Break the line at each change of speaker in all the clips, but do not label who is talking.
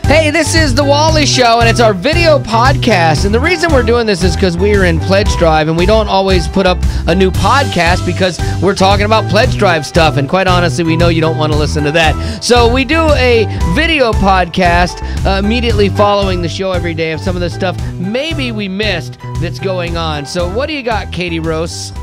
Hey, this is The Wally Show, and it's our video podcast. And the reason we're doing this is because we are in Pledge Drive, and we don't always put up a new podcast because we're talking about Pledge Drive stuff. And quite honestly, we know you don't want to listen to that. So we do a video podcast immediately following the show every day of some of the stuff maybe we missed that's going on. So what do you got, Katie Rose?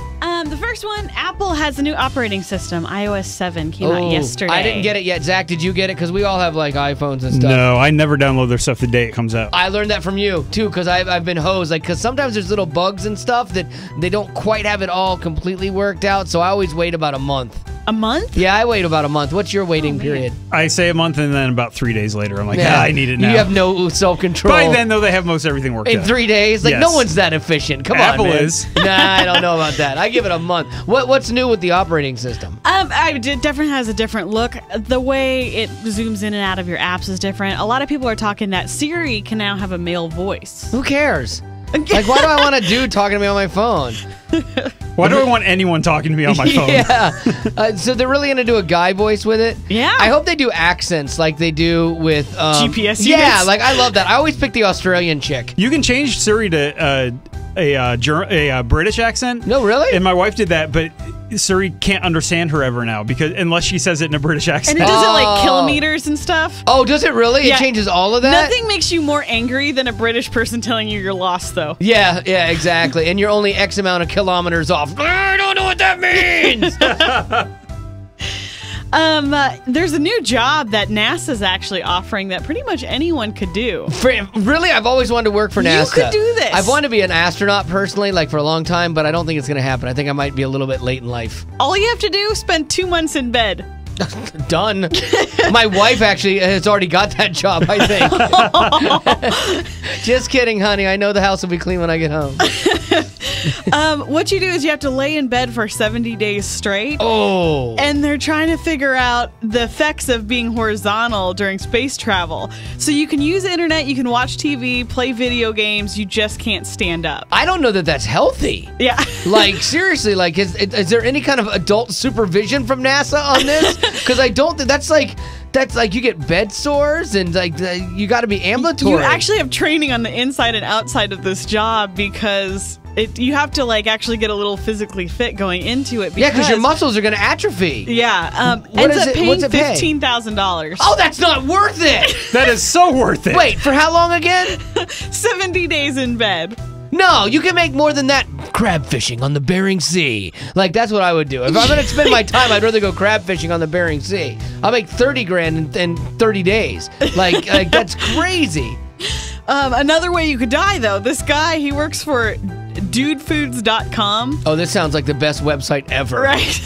The first one, Apple has a new operating system. iOS 7 came out yesterday.
I didn't get it yet. Zach, did you get it? Because we all have like iPhones and stuff.
No, I never download their stuff the day it comes out.
I learned that from you too, because I've been hosed. Like, because sometimes there's little bugs and stuff that they don't quite have it all completely worked out. So I always wait about a month.
A month?
Yeah, I wait about a month. What's your waiting period?
I say a month, and then about 3 days later, I'm like, I need it now.
You have no self-control.
By then, though, they have most everything worked out.
In 3 days? Like,
Yes.
no one's that efficient. Come on,
Apple
man.
is.
Nah, I don't know about that. I give it a month. What's new with the operating system?
It definitely has a different look. The way it zooms in and out of your apps is different. A lot of people are talking that Siri can now have a male voice.
Who cares? Like, why do I want a dude talking to me on my phone?
Why do I want anyone talking to me on my phone?
Yeah. So they're really going to do a guy voice with it?
Yeah.
I hope they do accents like they do with...
GPS units?
Yeah, like I love that. I always pick the Australian chick.
You can change Siri to a British accent.
No, really?
And my wife did that, but Siri can't understand her ever now because unless she says it in a British accent.
And it does it like kilometers and stuff.
Oh, does it really?
Yeah.
It changes all of that?
Nothing makes you more angry than a British person telling you you're lost, though.
Yeah, exactly. And you're only X amount of kilometers off. I don't know what that means.
There's a new job that NASA's actually offering that pretty much anyone could do.
Really? I've always wanted to work for NASA.
You could do this.
I've wanted to be an astronaut personally, like for a long time, but I don't think it's going to happen. I think I might be a little bit late in life.
All you have to do is spend 2 months in bed.
Done. My wife actually has already got that job, I think. Just kidding, honey. I know the house will be clean when I get home.
What you do is you have to lay in bed for 70 days straight.
Oh.
And they're trying to figure out the effects of being horizontal during space travel. So you can use the internet, you can watch TV, play video games, you just can't stand up.
I don't know that that's healthy.
Yeah.
Like, seriously, like, is there any kind of adult supervision from NASA on this? Because I don't think that's like you get bed sores and like you got to be ambulatory.
You actually have training on the inside and outside of this job because you have to like actually get a little physically fit going into it.
Yeah, because your muscles are going to atrophy.
Yeah.
What's it pay?
$15,000.
Oh, that's not worth it.
That is so worth it.
Wait, for how long again?
70 days in bed.
No, you can make more than that crab fishing on the Bering Sea. Like, that's what I would do. If I'm going to spend my time, I'd rather go crab fishing on the Bering Sea. I'll make 30 grand in 30 days. Like that's crazy.
Another way you could die, though. This guy, he works for dudefoods.com.
Oh, this sounds like the best website ever.
Right.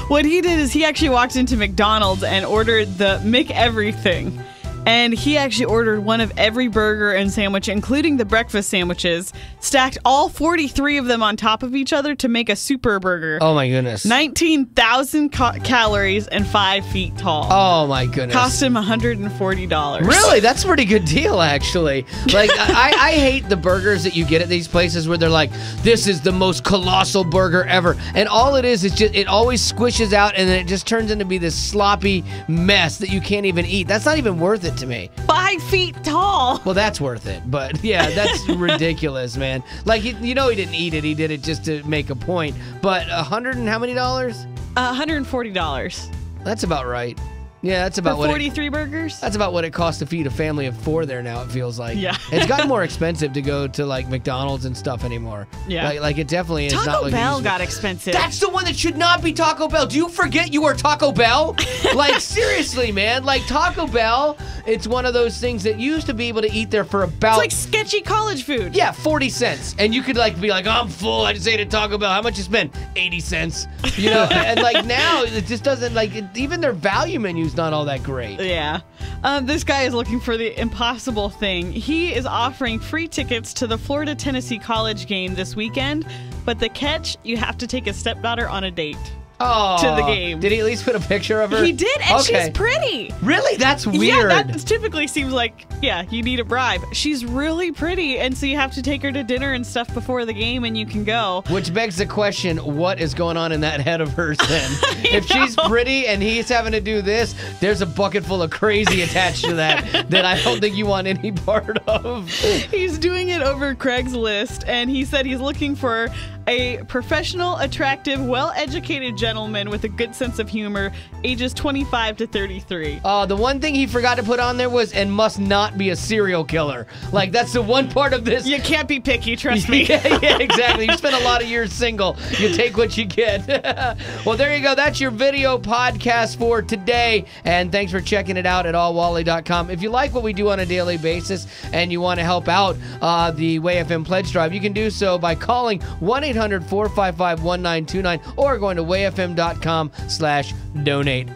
What he did is he actually walked into McDonald's and ordered the McEverything. And he actually ordered one of every burger and sandwich, including the breakfast sandwiches, stacked all 43 of them on top of each other to make a super burger.
Oh, my goodness.
19,000 calories and 5 feet tall.
Oh, my goodness.
Cost him $140.
Really? That's a pretty good deal, actually. Like, I hate the burgers that you get at these places where they're like, this is the most colossal burger ever. And all it is just, it always squishes out and then it just turns into be this sloppy mess that you can't even eat. That's not even worth it to me.
5 feet tall.
Well, that's worth it. But yeah, that's ridiculous, man. Like, you know, he didn't eat it. He did it just to make a point. But $100 and how many dollars?
$140.
That's about right. Yeah, that's about
For 43 burgers?
That's about what it costs to feed a family of 4 there now, it feels like.
Yeah.
It's gotten more expensive to go to, like, McDonald's and stuff anymore.
Yeah.
Like it definitely is not
Taco
like
Bell got expensive.
That's the one that should not be Taco Bell. Do you forget you are Taco Bell? Like, seriously, man. Like, Taco Bell, it's one of those things that you used to be able to eat there for about...
It's like sketchy college food.
Yeah, 40 cents. And you could, like, be like, oh, I'm full. I just ate at Taco Bell. How much you spend? 80 cents. You know? And, like, now, it just doesn't, like, even their value menu's not all that great.
Yeah. This guy is looking for the impossible thing. He is offering free tickets to the Florida-Tennessee college game this weekend, but the catch, you have to take a stepdaughter on a date. to the game.
Did he at least put a picture of her?
He did, and
Okay.
she's pretty.
Really? That's weird.
Yeah, that typically seems like, you need a bribe. She's really pretty, and so you have to take her to dinner and stuff before the game, and you can go.
Which begs the question, what is going on in that head of hers then? If she's pretty and he's having to do this, there's a bucket full of crazy attached to that that I don't think you want any part of.
He's doing it over Craigslist, and he said he's looking for a professional, attractive, well-educated gentleman with a good sense of humor, ages 25 to 33.
The one thing he forgot to put on there was, and must not be a serial killer. Like, that's the one part of this.
You can't be picky, trust me.
Yeah, exactly. You spent a lot of years single. You take what you get. Well, there you go. That's your video podcast for today. And thanks for checking it out at allwally.com. If you like what we do on a daily basis and you want to help out the Way FM Pledge Drive, you can do so by calling 1-800-455-1929 or going to wayfm.com/donate.